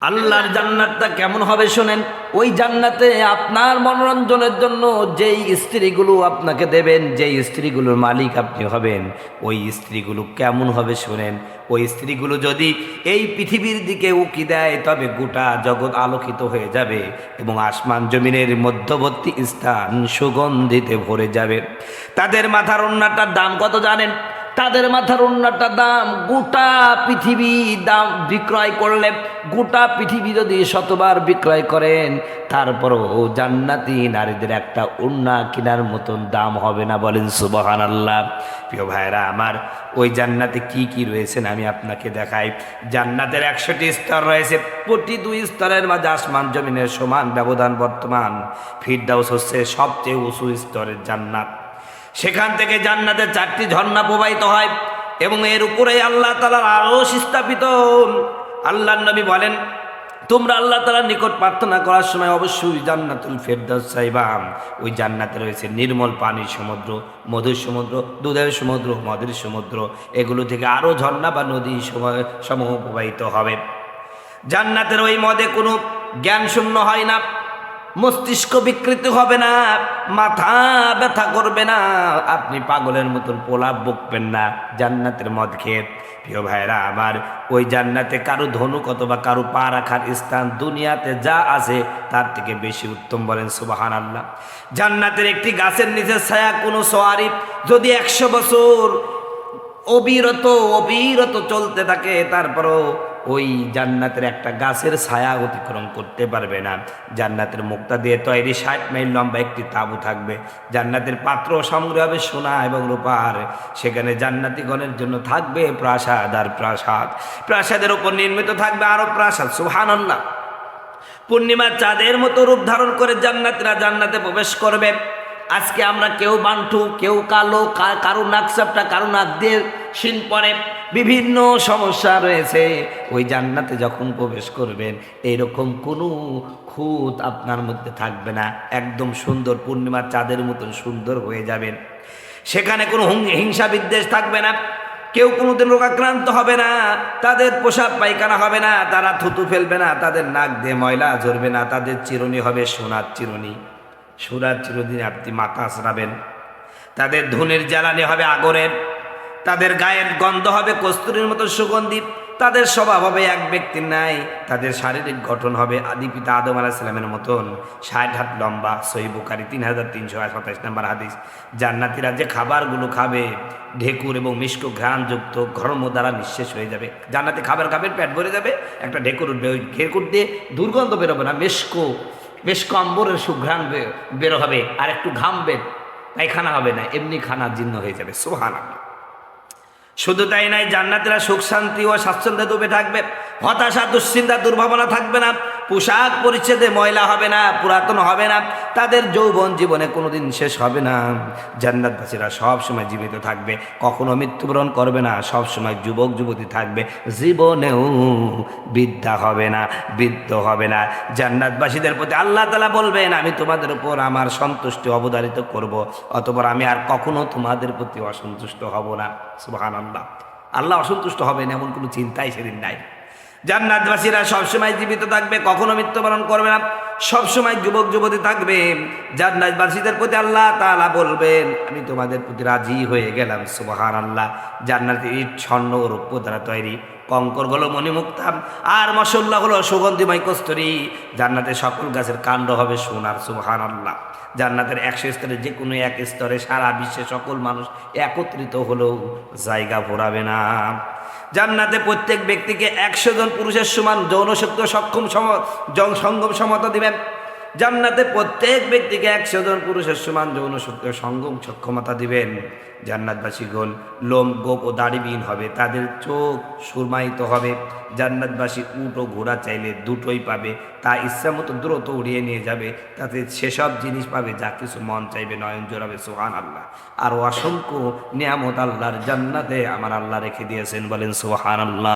আল্লাহর জান্নাতটা কেমন হবে শোনেন। ওই জান্নাতে আপনার মনোরঞ্জনের জন্য যেই স্ত্রীগুলো আপনাকে দেবেন, যেই স্ত্রীগুলোর মালিক আপনি হবেন, ওই স্ত্রীগুলো কেমন হবে শোনেন। ওই স্ত্রীগুলো যদি এই পৃথিবীর দিকে উকি দেয় তবে গোটা জগৎ আলোকিত হয়ে যাবে এবং আসমান জমিনের মধ্যবর্তী স্থান সুগন্ধিতে ভরে যাবে। তাদের মাথার ওড়নাটার দাম কত জানেন? তাদের মাথার ওড়নাটা দাম গোটা পৃথিবী দাম বিক্রয় করলে, গোটা পৃথিবী যদি শতবার বিক্রয় করেন তারপরও জান্নাতি নারীদের একটা ওড়না কেনার মতন দাম হবে না। বলেন সুবহানাল্লাহ। প্রিয় ভাইরা আমার, ওই জান্নাতে কি কি রয়েছেন আমি আপনাকে দেখাই। জান্নাতের 100টি স্তর রয়েছে। প্রতি 2 স্তরের মাঝে আসমান জমিনের সমান ব্যবধান বর্তমান। ফিরদাউস হচ্ছে সবচেয়ে উঁচু স্তরের জান্নাত। সেখান থেকে জান্নাতের 4টি ঝর্ণা প্রবাহিত হয় এবং এর উপরে আল্লাহ তাআলার আরশ স্থাপিত। আল্লাহর নবী বলেন, তোমরা আল্লাহ তাআলার নিকট প্রার্থনা করার সময় অবশ্যই জান্নাতুল ফেরদাউস চাইবা। ওই জান্নাতে রয়েছে নির্মল পানির সমুদ্র, মধুর সমুদ্র, দুধের সমুদ্র, মদের সমুদ্র। এগুলো থেকে আরও ঝর্ণা বা নদী সমূহ প্রবাহিত হবে। জান্নাতের ওই মদে কোনো জ্ঞান শূন্য হয় না, মস্তিষ্ক বিকৃত হবে না, মাথা ব্যথা করবে না, আপনি পাগলের মতন প্রলাপ বকবেন না জান্নাতের মদ খেয়ে। প্রিয় ভাইরা আমার, ওই জান্নাতে কারো ধনুক অথবা কারো পা রাখার স্থান দুনিয়াতে যা আছে তার থেকে বেশি উত্তম। বলেন সুবহানাল্লাহ। জান্নাতের একটি গাছের নিচে ছায়া কোনো সওয়ারি যদি 100 বছর অবিরত অবিরত চলতে থাকে তারপরও ওই জান্নাতের একটা গাছের ছায়া অতিক্রম করতে পারবে না। জান্নাতের মুক্তা দিয়ে তৈরি 60 মাইল লম্বা একটি তাঁবু থাকবে। জান্নাতের পাত্র সামগ্রী হবে সোনা এবং রূপার। সেখানে জান্নাতীগণের জন্য থাকবে প্রাসাদ আর প্রাসাদ। প্রাসাদের উপর নির্মিত থাকবে আরো প্রাসাদ। সুবহানাল্লাহ। পূর্ণিমার চাঁদের মতো রূপ ধারণ করে জান্নাতীরা জান্নাতে প্রবেশ করবে। আজকে আমরা কেউ বান্টু, কেউ কালো, কারো নাক চাপটা, কারো নাক দিয়ে শিন পড়ে, বিভিন্ন সমস্যা রয়েছে। ওই জান্নাতে যখন প্রবেশ করবেন এইরকম কোনো খুঁত আপনার মধ্যে থাকবে না। একদম সুন্দর পূর্ণিমার চাঁদের মতন সুন্দর হয়ে যাবেন। সেখানে কোনো হিংসা বিদ্বেষ থাকবে না, কেউ কোনোদিন রোগাক্রান্ত হবে না, তাদের পোশাক পায়খানা হবে না, তারা থুতু ফেলবে না, তাদের নাক দিয়ে ময়লা ঝরবে না, তাদের চিরুনি হবে সোনার চিরুনি। সোনার চিরুনি আপনি মাথা আঁচড়াবেন। তাদের ধুনের জ্বালানি হবে আগরের, তাদের গায়ের গন্ধ হবে কস্তুরীর মতো সুগন্ধি, তাদের স্বভাব হবে এক ব্যক্তির নাই, তাদের শারীরিক গঠন হবে আদি পিতা আদম আলাইহিস সালামের মতন 60 হাত লম্বা। সহিহ বুখারী 3327 নম্বর হাদিস। জান্নাতীরা যে খাবারগুলো খাবে ঢেকুর এবং মিষ্ক ঘ্রাণযুক্ত ঘর্ম দ্বারা নিঃশেষ হয়ে যাবে। জান্নাতে খাবার খাবেন, পেট ভরে যাবে, একটা ঢেকুর উঠবে, ওই ঢেকুর দিয়ে দুর্গন্ধ বেরোবে না, মেশকো আম্বরের সুঘ্রাণ বেরো হবে, আর একটু ঘামবেন, পায়খানা হবে না, এমনি খানা জীর্ণ হয়ে যাবে। সুবহানাল্লাহ। শুধু তাই নাই, জান্নাতীরা সুখ শান্তি ও স্বাচ্ছন্দ্যে ডুবে থাকবে। হতাশা দুশ্চিন্তা দুর্ভাবনা থাকবে না, পোশাক পরিচ্ছেদে ময়লা হবে না, পুরাতন হবে না, তাদের যৌবন জীবনে কোনোদিন শেষ হবে না। জান্নাতবাসীরা সব সময় জীবিত থাকবে, কখনো মৃত্যুবরণ করবে না, সব সময় যুবক যুবতী থাকবে, জীবনেও বৃদ্ধা হবে না, বৃদ্ধ হবে না। জান্নাতবাসীদের প্রতি আল্লাহ তাআলা বলবেন, আমি তোমাদের উপর আমার সন্তুষ্টি অবধারিত করব, অতঃপর আমি আর কখনো তোমাদের প্রতি অসন্তুষ্ট হব না। সুবহানাল্লাহ। আল্লাহ অসন্তুষ্ট হবেন এমন কোনো চিন্তাই সেদিন নাই। জান্নাতবাসীরা সবসময় জীবিত থাকবে, কখনো মৃত্যুবরণ করবে না, সবসময় যুবক যুবতী থাকবে। জান্নাতবাসীদের প্রতি আল্লাহ তাআলা বলবেন, আমি তোমাদের প্রতি রাজি হয়ে গেলাম। সুবহানাল্লাহ। জান্নাতে ইট স্বর্ণ ও রৌপ্য দ্বারা তৈরি, কঙ্কর হলো মণিমুক্তা, আর মশল্লা হলো সুগন্ধিময় কস্তুরী। জান্নাতে সকল গাছের কাণ্ড হবে সোনার। সুবহানাল্লাহ। জান্নাতের 100 স্তরে যে কোনো এক স্তরে সারা বিশ্বে সকল মানুষ একত্রিত হলেও জায়গা ভরাবে না। জান্নাতে প্রত্যেক ব্যক্তিকে 100 জন পুরুষের সমান যৌন শক্তি সঙ্গম সমতা দিবেন। জান্নাতে প্রত্যেক ব্যক্তিকে 100 জন পুরুষের সমান যৌন শক্তি সঙ্গম সক্ষমতা দিবেন। জান্নাতবাসীগণ লোম গোপ ও দাড়িবিহীন হবে, তাদের চোখ সুরমায়িত হবে। জান্নাতবাসী উট ও ঘোড়া চাইলে দুটোই পাবে, তা ইচ্ছা মতো দ্রুত উড়িয়ে নিয়ে যাবে, তাতে সেসব জিনিস পাবে যা কিছু মন চাইবে, নয়ন জোড়াবে। সুবহানাল্লাহ। আর অসংখ্য নিয়ামত আল্লাহর জান্নাতে আমার আল্লাহ রেখে দিয়েছেন। বলেন সুবহানাল্লাহ।